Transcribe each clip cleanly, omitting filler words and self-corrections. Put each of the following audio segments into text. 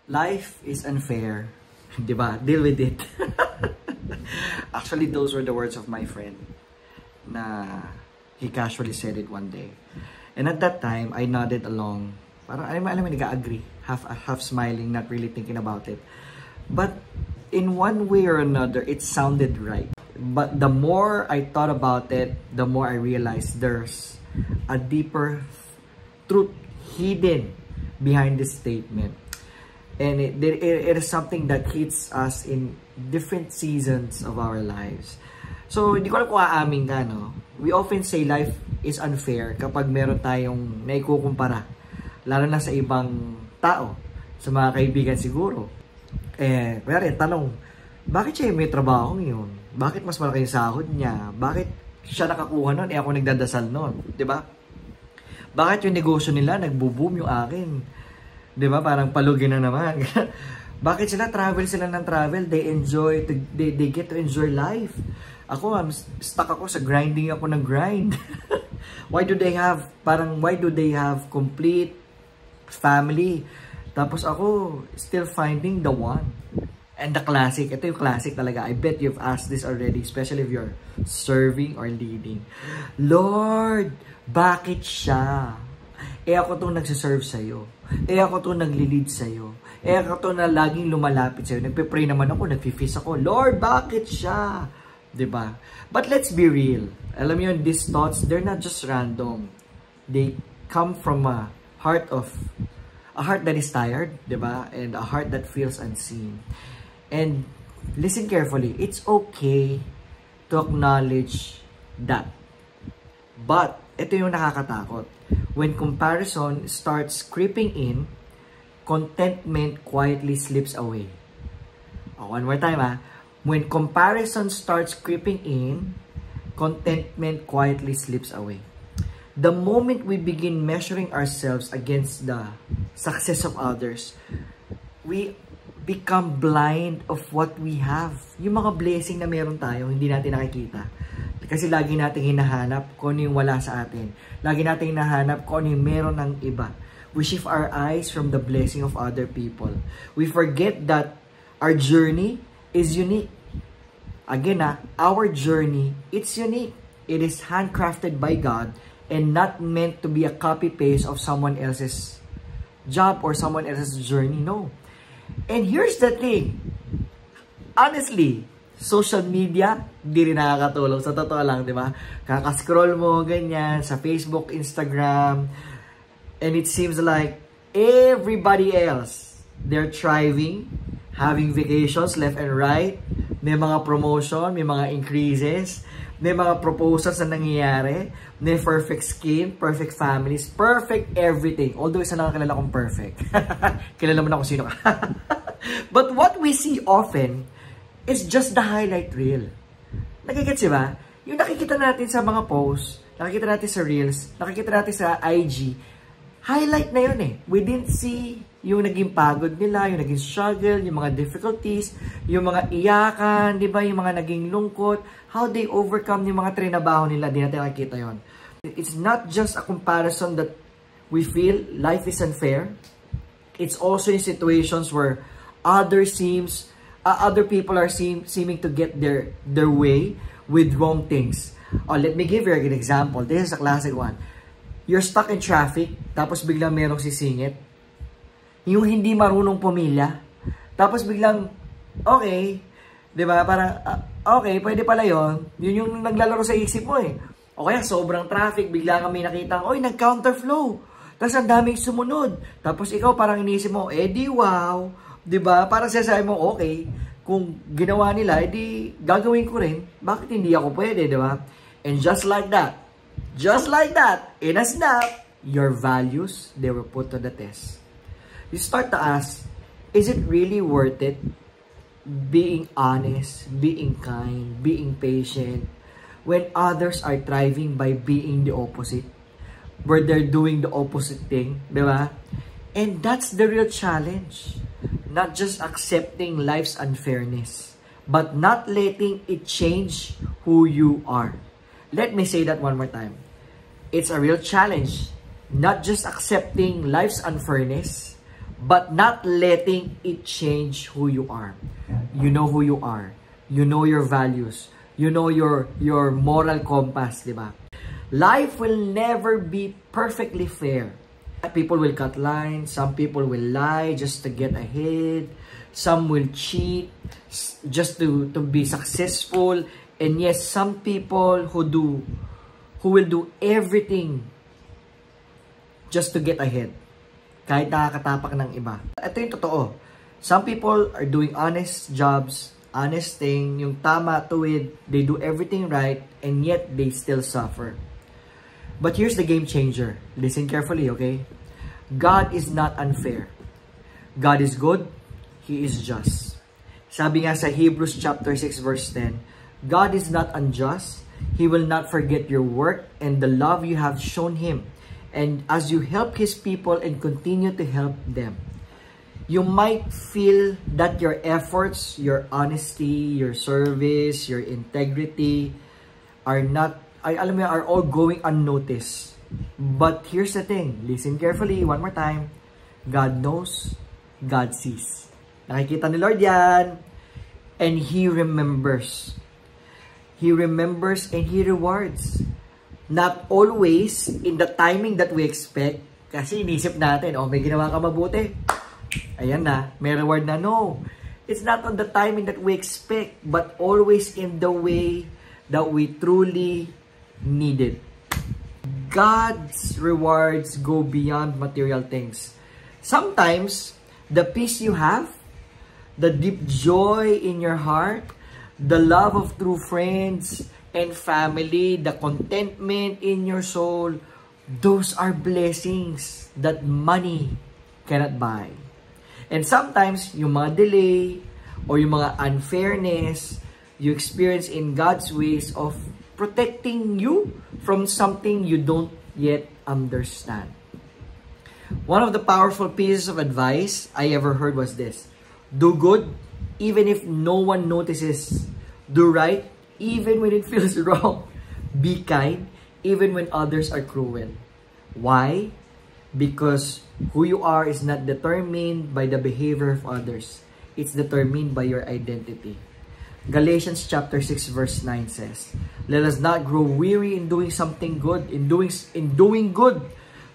Life is unfair. Diba? Deal with it. Actually, those were the words of my friend na he casually said it one day. And at that time, I nodded along. Parang, alam mo, nag-agree. Half smiling, not really thinking about it. But in one way or another, it sounded right. But the more I thought about it, the more I realized there's a deeper truth hidden behind this statement. And it is something that hits us in different seasons of our lives. So, hindi ko alam kung aamin ka, no? We often say life is unfair kapag meron tayong naikukumpara. Lalo na sa ibang tao, sa mga kaibigan siguro. Pero tanong, bakit siya may trabaho yun? Bakit mas malaki yung sahod niya? Bakit siya nakakuha nun? Ako nagdadasal nun. Diba? Bakit yung negosyo nila nagbo-boom yung akin? Diba? Parang palugin na naman. Bakit sila ng travel? They get to enjoy life. Ako, stuck ako sa grinding ako ng grind. Why do they have complete family? Tapos ako, still finding the one. And the classic, ito yung classic talaga. I bet you've asked this already, especially if you're serving or leading. Lord, bakit siya? Ako itong nagsiserve sa'yo. Ako itong nagli-lead sa'yo. Ako itong na laging lumalapit sa'yo. Nagpe-pray naman ako, nagfi-feast ako. Lord, bakit siya? Diba? But let's be real. Alam mo yun, these thoughts, they're not just random. They come from a heart that is tired, diba? And a heart that feels unseen. And listen carefully, it's okay to acknowledge that. But, ito yung nakakatakot. When comparison starts creeping in, contentment quietly slips away. One more time, ha? When comparison starts creeping in, contentment quietly slips away. The moment we begin measuring ourselves against the success of others, we become blind of what we have. Yung mga blessing na meron tayo, hindi natin nakikita. Kasi lagi natin hinahanap kung ano yung wala sa atin. Lagi natin hinahanap kung ano yung meron ng iba. We shift our eyes from the blessing of other people. We forget that our journey is unique. Again, our journey, it's unique. It is handcrafted by God and not meant to be a copy-paste of someone else's job or someone else's journey. No. And here's the thing. Honestly, social media, di rin nakakatulong. Sa totoo lang, di ba? Kakascroll mo, ganyan, sa Facebook, Instagram, and it seems like everybody else, they're thriving, having vacations left and right, may mga promotion, may mga increases, may mga proposals na nangyayari, may perfect skin, perfect families, perfect everything. Although isa lang kilala kong perfect. Kilala mo na kung sino ka. But what we see often is just the highlight reel. Nakikita ba? Yung nakikita natin sa mga posts, nakikita natin sa reels, nakikita natin sa IG, highlight na yun eh. We didn't see yung naging pagod nila, yung naging struggle, yung mga difficulties, yung mga iyakan, di ba? Yung mga naging lungkot, how they overcome yung mga trinabaho nila, di natin nakikita yun. It's not just a comparison that we feel life is unfair. It's also in situations where other people are seeming to get their way with wrong things. Let me give you an example. This is a classic one. You're stuck in traffic, tapos biglang merong sisingit. Yung hindi marunong pumilya, tapos biglang, okay, di ba? Parang, okay, pwede pala yun. Yun yung naglalaro sa isip mo eh. O kaya, sobrang traffic, bigla kami nakita, oy, nag-counterflow. Tapos ang daming sumunod. Tapos ikaw parang inisip mo, di wow. Di ba? Parang sasabi mo, okay, kung ginawa nila, edi gagawin ko rin. Bakit hindi ako pwede, di ba? And just like that, in a snap, your values, they were put to the test. You start to ask, is it really worth it? Being honest, being kind, being patient, when others are thriving by being the opposite, where they're doing the opposite thing, di ba? And that's the real challenge. Not just accepting life's unfairness, but not letting it change who you are. Let me say that one more time. It's a real challenge. Not just accepting life's unfairness, but not letting it change who you are. You know who you are. You know your values. You know your moral compass, di ba? Life will never be perfectly fair. People will cut lines. Some people will lie just to get ahead. Some will cheat just to be successful. And yes, some people who will do everything just to get ahead. Kahit nakakatapak ng iba. Ito yung totoo. Some people are doing honest jobs, honest thing, yung tama, tuwid, they do everything right, and yet they still suffer. But here's the game changer. Listen carefully, okay? God is not unfair. God is good. He is just. Sabi nga sa Hebrews chapter 6 verse 10, God is not unjust. He will not forget your work and the love you have shown Him. And as you help His people and continue to help them, you might feel that your efforts, your honesty, your service, your integrity are all going unnoticed. But here's the thing. Listen carefully. One more time. God knows. God sees. Nakikita ni Lord yan. And He remembers. He remembers and He rewards. Not always in the timing that we expect. Kasi inisip natin, may ginawa ka mabuti. Ayan na, may reward na. No, it's not on the timing that we expect, but always in the way that we truly need it. God's rewards go beyond material things. Sometimes, the peace you have, the deep joy in your heart, the love of true friends and family, the contentment in your soul, those are blessings that money cannot buy. And sometimes, yung mga delay or yung mga unfairness you experience in God's ways of protecting you from something you don't yet understand. One of the powerful pieces of advice I ever heard was this: do good even if no one notices. Do right even when it feels wrong. Be kind even when others are cruel. Why? Because who you are is not determined by the behavior of others. It's determined by your identity. Galatians chapter 6 verse 9 says, let us not grow weary in doing something good, in doing good,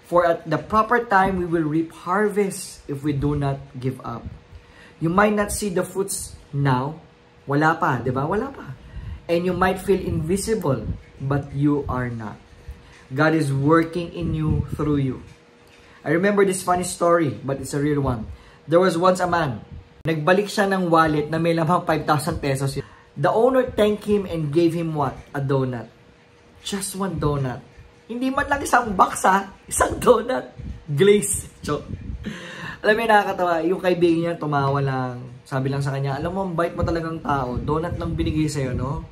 for at the proper time we will reap harvest if we do not give up. You might not see the fruits now. Wala pa, di ba? Wala pa. And you might feel invisible, but you are not. God is working in you, through you. I remember this funny story, but it's a real one. There was once a man. Nagbalik siya ng wallet na may lamang 5,000 pesos. The owner thanked him and gave him what? A donut. Just one donut. Hindi man lang isang box, ha? Isang donut. Glaze. Alam mo, nakakatawa. Yung kaibigan niya tumawa lang. Sabi lang sa kanya, alam mo, ang bait mo talagang tao. Donut lang binigay sa'yo, no?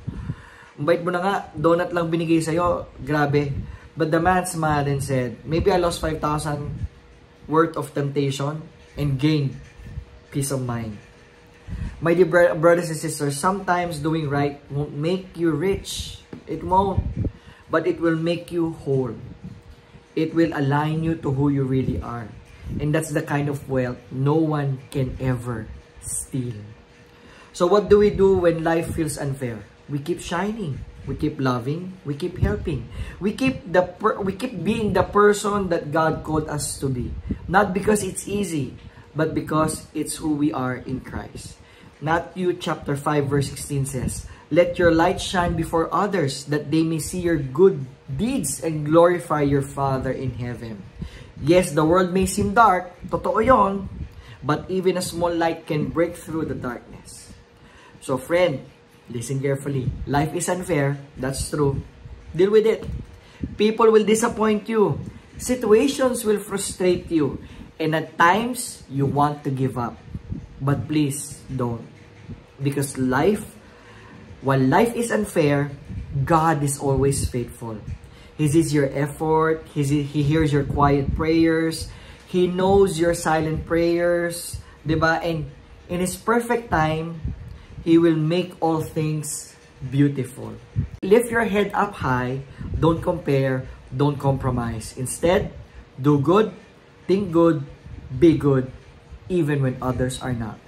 Ang bait mo na nga, donut lang binigay sa'yo. Grabe. But the man smiled and said, maybe I lost 5,000 worth of temptation and gained peace of mind. My dear brothers and sisters, sometimes doing right won't make you rich. It won't. But it will make you whole. It will align you to who you really are. And that's the kind of wealth no one can ever steal. So what do we do when life feels unfair? We keep shining. We keep loving. We keep helping. We keep being the person that God called us to be. Not because it's easy, but because it's who we are in Christ. Matthew chapter 5 verse 16 says, let your light shine before others, that they may see your good deeds and glorify your Father in heaven. Yes, the world may seem dark, totoo yon, but even a small light can break through the darkness. So friend, listen carefully. Life is unfair, that's true. Deal with it. People will disappoint you. Situations will frustrate you. And at times, you want to give up. But please, don't. Because while life is unfair, God is always faithful. He sees your effort. He hears your quiet prayers. He knows your silent prayers. Diba? And in His perfect time, He will make all things beautiful. Lift your head up high. Don't compare. Don't compromise. Instead, do good, think good, be good, even when others are not.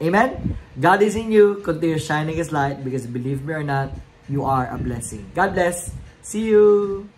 Amen? God is in you. Continue shining His light because believe me or not, you are a blessing. God bless. See you.